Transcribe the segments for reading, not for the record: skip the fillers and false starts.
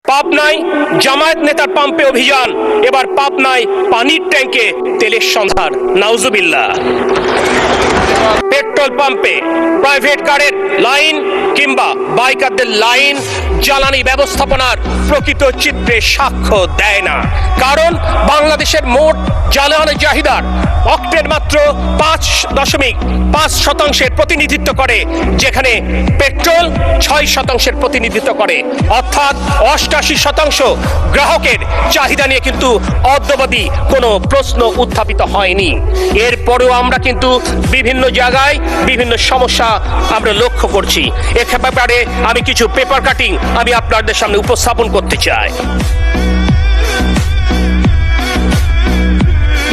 পাবনায় জামায়াত নেতার পাম্পে অভিযান, এবার পাবনায় পানির ট্যাঙ্কে তেলের সন্ধান। নাউজুবিল্লাহ। পেট্রোল পাম্পে প্রাইভেট কারের লাইন কিংবা বাইকারদের লাইন জ্বালানি ব্যবস্থাপনার প্রকৃত চিত্রে সাক্ষ্য দেয় না। কারণ বাংলাদেশের মোট জ্বালানি চাহিদার অক্টের মাত্র 5.5% প্রতিনিধিত্ব করে, যেখানে পেট্রোল 6% প্রতিনিধিত্ব করে। অর্থাৎ 88% গ্রাহকের চাহিদা নিয়ে কিন্তু অদ্যাবধি কোনো প্রশ্ন উত্থাপিত হয়নি। এরপরেও আমরা কিন্তু বিভিন্ন জায়গায় বিভিন্ন সমস্যা আমরা লক্ষ্য করছি। এ ব্যাপারে আমি কিছু পেপার কাটিং আমি আপনাদের সামনে উপস্থাপন করতে চাই।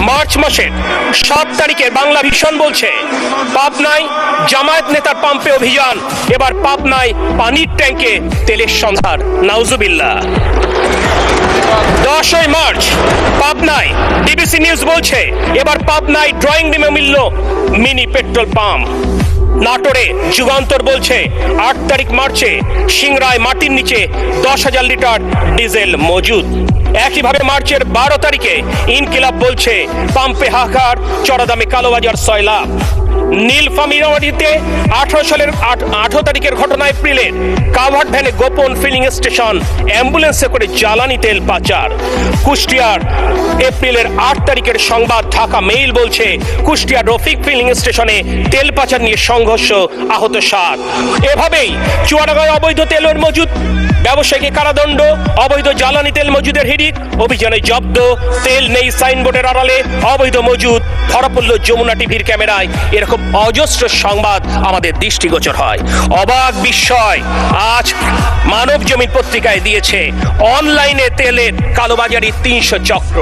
মার্চ মাসের 7 তারিখে বাংলা ভিশন বলছে পাবনায় জামায়াত নেতার পাম্পে অভিযান, এবার পাবনায় পানির ট্যাঙ্কে তেলের সন্ধান। নাউজুবিল্লাহ। 10 মার্চ পাবনায় ডিবিসি নিউজ বলছে এবার পাবনায় ড্রয়িং রুমে মিলল মিনি পেট্রোল পাম্প। নাটোরে যুগান্তর বলছে 8 তারিখ মার্চে সিংড়ায় মাটির নিচে 10,000 লিটার ডিজেল মজুদ। একইভাবে মার্চের 12 তারিখে ইনকিলাব বলছে পাম্পে হাহাকার, চড়া দামে কালোবাজার 6 লাখ। নীলফামারীতে 18 তারিখের ঘটনা এপ্রিলের কাভার্ড ভ্যানে গোপন ফিলিং স্টেশন, অ্যাম্বুলেন্সে করে জ্বালানি তেল পাচার। কুষ্টিয়ার এপ্রিলের 8 তারিখের সংবাদ ঢাকা মেইল বলছে কুষ্টিয়ার রফিক ফিলিং স্টেশনে তেল পাচার নিয়ে সংঘর্ষ, আহত 7। এভাবেই চুয়াডাঙ্গায় অবৈধ তেলের মজুদ, ব্যবসায়ীকে কারাদণ্ড, অবৈধ জ্বালানি তেল মজুদের হিড়িক, অভিযানে জব্দ, তেল নেই সাইনবোর্ডের আড়ালে অবৈধ মজুদ, ধরা পড়ল যমুনা টিভির ক্যামেরায়। এরকম অজস্র সংবাদ আমাদের দৃষ্টিগোচর হয়। অবাক বিস্ময় আজ মানব জমিন পত্রিকায় দিয়েছে অনলাইনে তেলের কালোবাজারি 300 চক্র।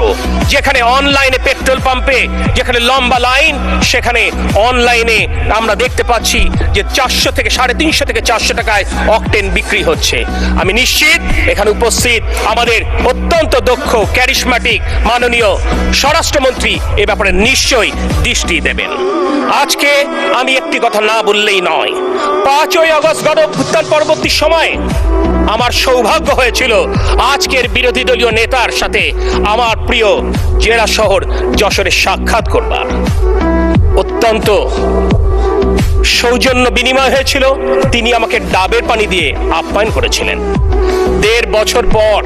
যেখানে অনলাইনে পেট্রোল পাম্পে যেখানে লম্বা লাইন, সেখানে অনলাইনে আমরা দেখতে পাচ্ছি যে 400 থেকে 350 থেকে 400 টাকায় অকটেন বিক্রি হচ্ছে। আমি নিশ্চিত এখানে উপস্থিত আমাদের অত্যন্ত দক্ষ ক্যারিশম্যাটিক মাননীয় স্বরাষ্ট্রমন্ত্রী এ ব্যাপারে নিশ্চয়ই দৃষ্টি দেবেন। আজকে আমি একটি কথা না বললেই নয়। 5ই আগস্ট গণঅভ্যুত্থান পরবর্তী সময়ে আমার সৌভাগ্য হয়েছিল আজকের বিরোধী দলীয় নেতার সাথে আমার প্রিয় জেলা শহর যশোরে সাক্ষাৎ করবার। অত্যন্ত সৌজন্য বিনিময় হয়েছিল। তিনি আমাকে ডাবের পানি দিয়ে আপ্যায়ন করেছিলেন। 1.5 বছর পর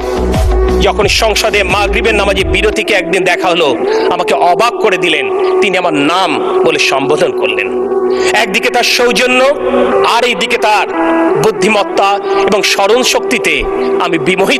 যখন সংসদে মাগরিবের নামাজে বিরতিকে একদিন দেখা হলো, আমাকে অবাক করে দিলেন। তিনি আমার নাম বলে সম্বোধন করলেন। একদিকে তার সৌজন্য, আর এইদিকে তার বুদ্ধিমত্তা এবং স্মরণ শক্তিতে আমি বিমোহিত